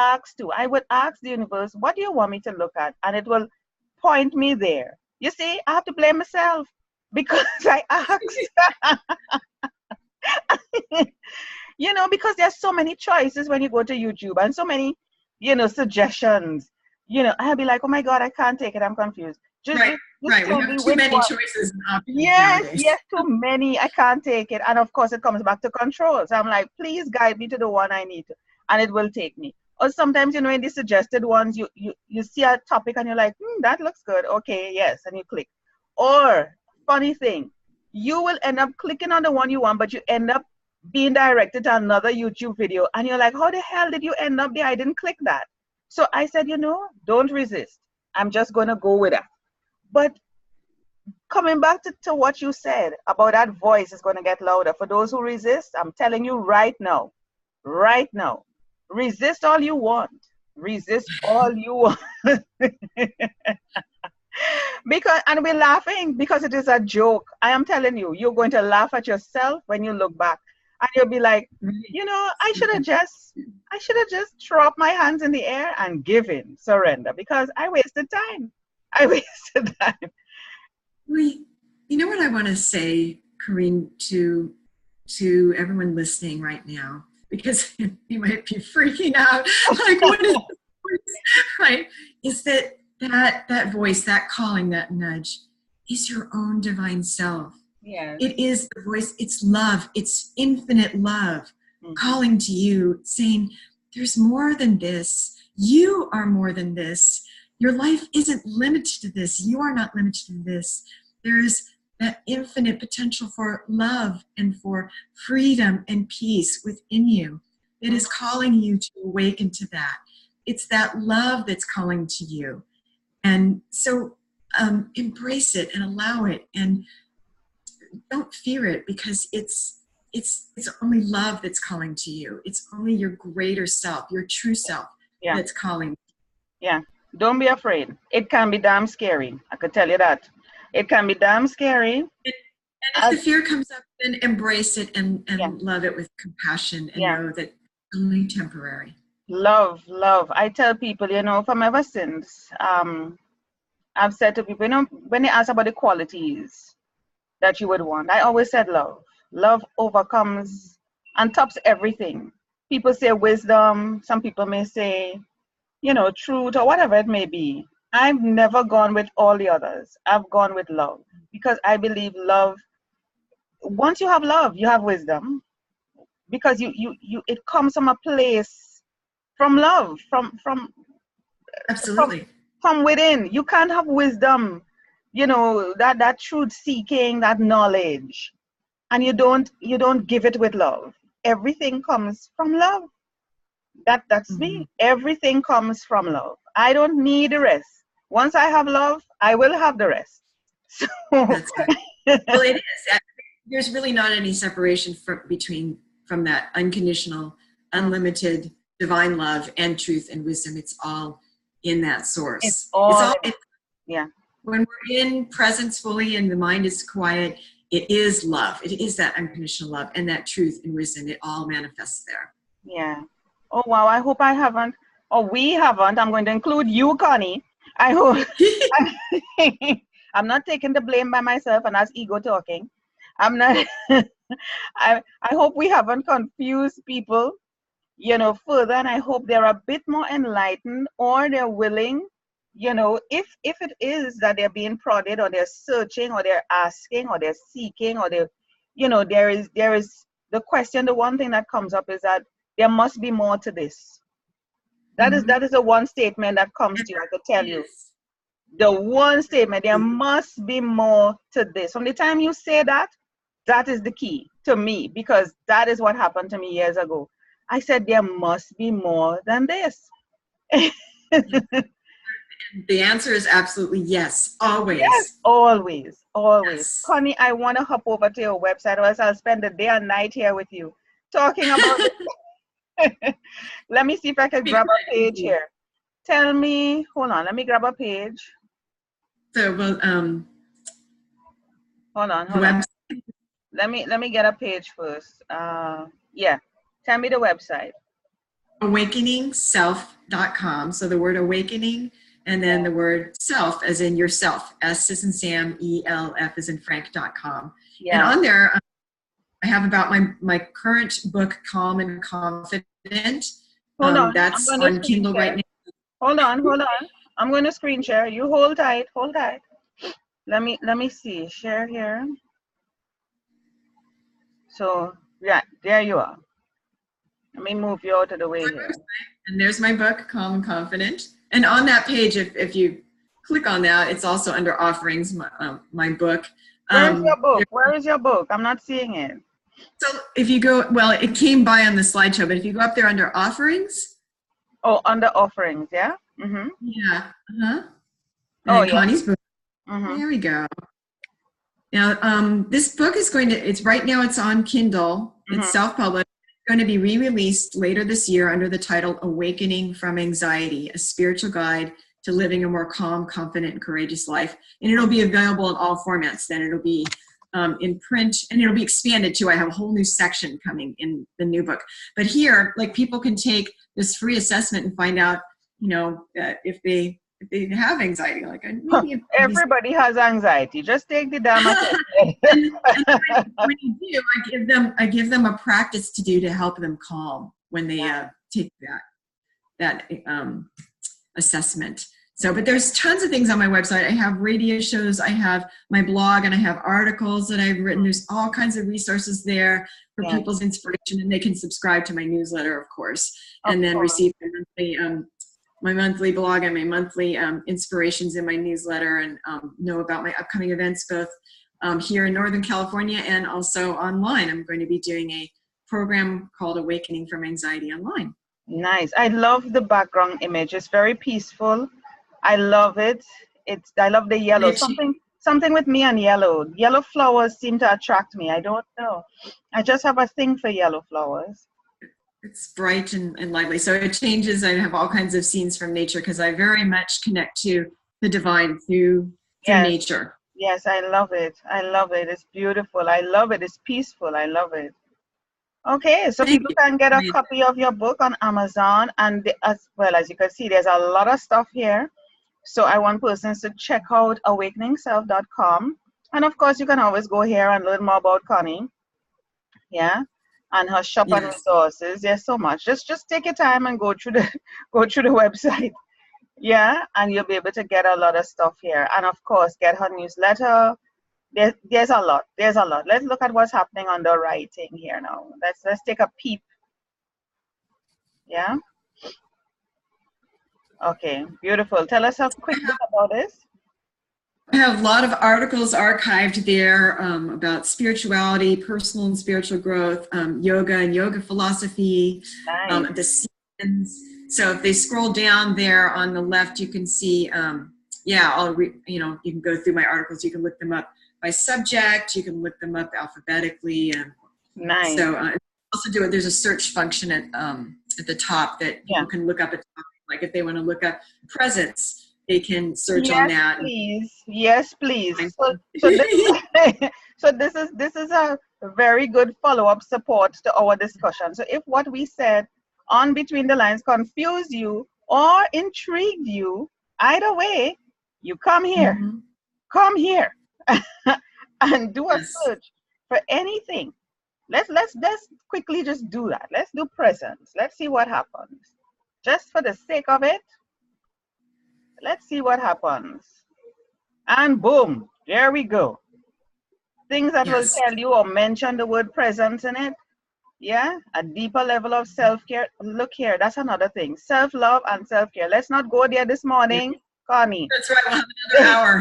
would ask the universe, what do you want me to look at? And it will point me there. You see, I have to blame myself because I asked. Because there's so many choices when you go to YouTube and so many, suggestions. I'll be like, oh my God, I can't take it. I'm confused. Right. We have too many choices. Yes, too many. I can't take it. And of course, it comes back to control. So I'm like, please guide me to the one I need to. And it will take me. Or sometimes, in the suggested ones, you see a topic and you're like, that looks good. Okay, yes, and you click. Or, funny thing, you will end up clicking on the one you want, but you end up being directed to another YouTube video. And you're like, how the hell did you end up there? I didn't click that. So I said, don't resist. I'm just going to go with that. But coming back to what you said about that voice is going to get louder. For those who resist, I'm telling you right now, resist all you want. Resist all you want. And we're laughing because it is a joke. I am telling you, you're going to laugh at yourself when you look back. And you'll be like, I should have just throw up my hands in the air and give in, surrender, because I wasted time. Well, you know what I want to say, Corinne, to everyone listening right now, because you might be freaking out, like, what is this? Right? Is that voice, that calling, that nudge, is your own divine self. Yes. It is the voice. It's love. It's infinite love calling to you, saying, there's more than this. You are more than this. Your life isn't limited to this. You are not limited to this. There's that infinite potential for love and for freedom and peace within you. It is calling you to awaken to that. It's that love that's calling to you. And so embrace it and allow it, and don't fear it, because it's only love that's calling to you. It's only your greater self, your true self, that's calling. Yeah. Don't be afraid. It can be damn scary. I could tell you that. It can be damn scary. And if the fear comes up, then embrace it and love it with compassion, and know that it's only temporary. Love. I tell people, from ever since, I've said to people, when they ask about the qualities that you would want, I always said love. Love overcomes and tops everything. People say wisdom. Some people may say, truth, or whatever it may be. I've never gone with all the others. I've gone with love, because I believe love, once you have love, you have wisdom, because it comes from a place from love, from absolutely from within. You can't have wisdom, that truth seeking, that knowledge, and you don't give it with love. Everything comes from love. That's me. Everything comes from love. I don't need the rest. Once I have love, I will have the rest. So that's right. Well, it is. There's really not any separation from that unconditional, unlimited divine love and truth and wisdom. It's all in that source. It's all when we're in presence fully and the mind is quiet, it is love. It is that unconditional love and that truth and wisdom. It all manifests there. Yeah. Oh, wow. I hope I haven't, or we haven't. I'm going to include you, Connie. I hope. I'm not taking the blame by myself, and that's ego talking. I'm not. I hope we haven't confused people, further, and I hope they're a bit more enlightened, or they're willing, if it is that they're being prodded, or they're searching, or they're asking, or they're seeking, or there is the question. The one thing that comes up is that there must be more to this. That is the one statement that comes to you. I could tell you. The one statement, there must be more to this. From the time you say that, that is the key to me, because that is what happened to me years ago. I said, there must be more than this. The answer is absolutely yes, always. Yes, always. Yes. Connie, I want to hop over to your website, or else I'll spend the day and night here with you talking about it. Let me see if I can grab a page here. Tell me, hold on, let me grab a page. So, well, hold on. Let me get a page first. Tell me the website. awakeningself.com. So the word awakening, and then the word self, as in yourself, S as in Sam, ELF as in Frank.com. Yeah. And on there, I have about my current book, Calm and Confident. Hold on. That's on Kindle right now. Hold on. I'm going to screen share. You hold tight. Let me see. Share here. So, yeah, there you are. Let me move you out of the way here. And there's my book, Calm and Confident. And on that page, if you click on that, it's also under offerings, my book. Where is your book? Where is your book? I'm not seeing it. So if you go, well, it came by on the slideshow, but if you go up there under offerings. Oh, under offerings, yeah? Mm-hmm. Yeah. Uh-huh. Oh, And yeah. Connie's book. Mm-hmm. There we go. Now, this book is it's right now it's on Kindle. It's self-published. It's going to be re-released later this year under the title Awakening from Anxiety, a spiritual guide to living a more calm, confident, and courageous life. And it'll be available in all formats. Then it'll be in print, and it'll be expanded too. I have a whole new section coming in the new book. But here, like, people can take this free assessment and find out, if they have anxiety. Like, everybody has anxiety. Just take the damn and when you do, I give them a practice to do to help them calm when they take that assessment. So, but there's tons of things on my website. I have radio shows, I have my blog, and I have articles that I've written. There's all kinds of resources there for people's inspiration, and they can subscribe to my newsletter, of course, and then receive my monthly blog and my monthly inspirations in my newsletter, and know about my upcoming events, both here in Northern California and also online. I'm going to be doing a program called Awakening from Anxiety online. Nice. I love the background image. It's very peaceful. I love it. I love the yellow. Something with me and yellow. Yellow flowers seem to attract me. I don't know. I just have a thing for yellow flowers. It's bright and lively. So it changes. I have all kinds of scenes from nature because I very much connect to the divine through nature. Yes, I love it. I love it. It's beautiful. I love it. It's peaceful. I love it. Okay, so people can get a copy of your book on Amazon, and as well as you can see, there's a lot of stuff here. So I want persons to check out awakeningself.com. And of course, you can always go here and learn more about Connie. Yeah. And her shop and resources. There's so much. Just take your time and go through the website. Yeah. And you'll be able to get a lot of stuff here. And of course, get her newsletter. There's a lot. There's a lot. Let's look at what's happening on the writing here now. Let's take a peep. Yeah. Okay, beautiful. Tell us a quick bit about this. I have a lot of articles archived there about spirituality, personal and spiritual growth, yoga and yoga philosophy, the seasons. So if they scroll down there on the left, you can see, you can go through my articles. You can look them up by subject. You can look them up alphabetically. Nice. So also there's a search function at the top that people can look up at. Like if they want to look up presents, they can search on that. Please. Yes, please. So this is a very good follow-up support to our discussion. So if what we said on Between the Lines confused you or intrigued you, either way, you come here. Mm-hmm. Come here and do a search for anything. Let's quickly just do that. Let's do presents. Let's see what happens. Just for the sake of it, let's see what happens. And boom, there we go. Things that will tell you or mention the word presence in it. Yeah, a deeper level of self-care. Look here, that's another thing. Self-love and self-care. Let's not go there this morning, Connie. That's right, we'll have another hour.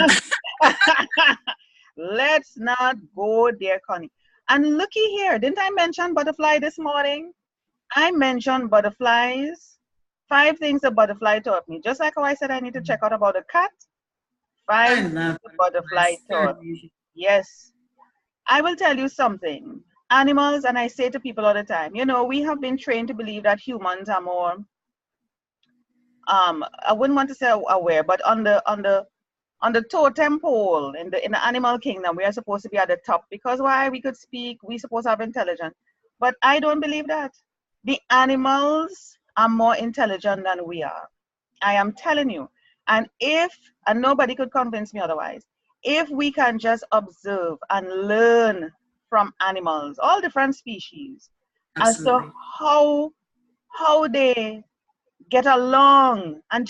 Let's not go there, Connie. And looky here, didn't I mention butterfly this morning? I mentioned butterflies. 5 things a butterfly taught me. Just like how I said I need to check out about a cat. 5 things a butterfly taught me. Yes. I will tell you something. Animals, and I say to people all the time, we have been trained to believe that humans are more, I wouldn't want to say aware, but on the totem pole in the animal kingdom, we are supposed to be at the top because why? We could speak, we supposed to have intelligence. But I don't believe that. The animals are more intelligent than we are. I am telling you. And nobody could convince me otherwise, if we can just observe and learn from animals, all different species, as to how they get along, and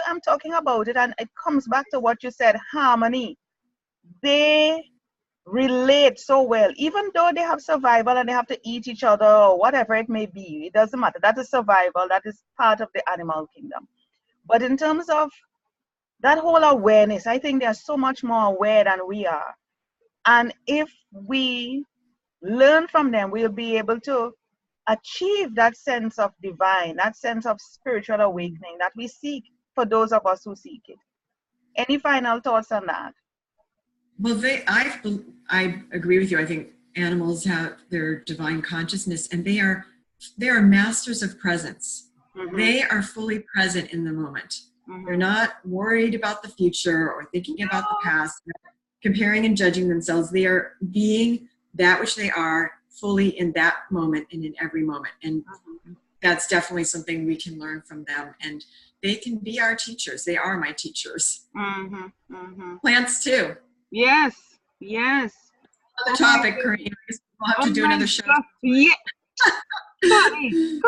I'm talking about it, and it comes back to what you said, harmony. They relate so well, even though they have survival and they have to eat each other or whatever it may be. It doesn't matter. That is survival. That is part of the animal kingdom. But in terms of that whole awareness, I think they're so much more aware than we are. And if we learn from them, we'll be able to achieve that sense of divine, that sense of spiritual awakening that we seek for those of us who seek it. Any final thoughts on that? Well, I agree with you. I think animals have their divine consciousness, and they are masters of presence. Mm-hmm. They are fully present in the moment. Mm-hmm. They're not worried about the future or thinking about the past, comparing and judging themselves. They are being that which they are fully in that moment and in every moment. And that's definitely something we can learn from them. And they can be our teachers. They are my teachers. Mm-hmm. Mm-hmm. Plants too. Yes, yes. Another topic, Connie. We'll have to do another show. Yeah. Connie,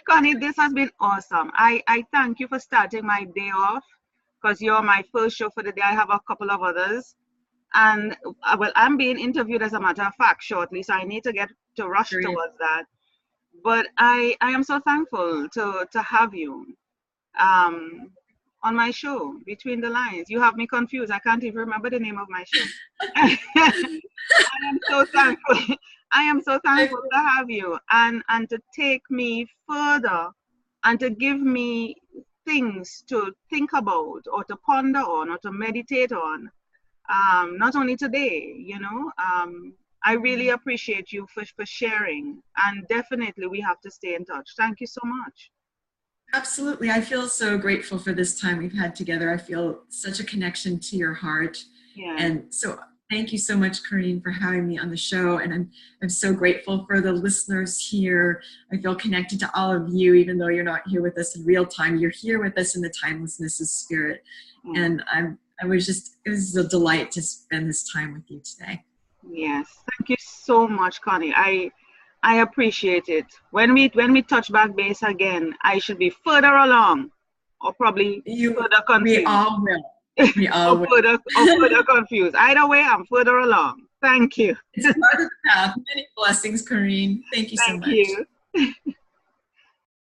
Connie, this has been awesome. I thank you for starting my day off, because you're my first show for the day. I have a couple of others. And well, I'm being interviewed, as a matter of fact, shortly, so I need to get to rush towards that. But I am so thankful to have you on my show, Between the Lines. You have me confused. I can't even remember the name of my show. I am so thankful. I am so thankful to have you and to take me further and to give me things to think about or to ponder on or to meditate on. Not only today, you know. I really appreciate you for sharing, and definitely we have to stay in touch. Thank you so much. Absolutely. I feel so grateful for this time we've had together. I feel such a connection to your heart. Yeah. And so thank you so much, Corinne, for having me on the show. And I'm so grateful for the listeners here. I feel connected to all of you, even though you're not here with us in real time. You're here with us in the timelessness of spirit. And it was a delight to spend this time with you today. Yes. Thank you so much, Connie. I appreciate it. When we touch back base again, I should be further along, or probably further confused. We all will. We all will. Further confused. Either way, I'm further along. Thank you. It's part of the path. Many blessings, Corinne. Thank you so much. Thank you.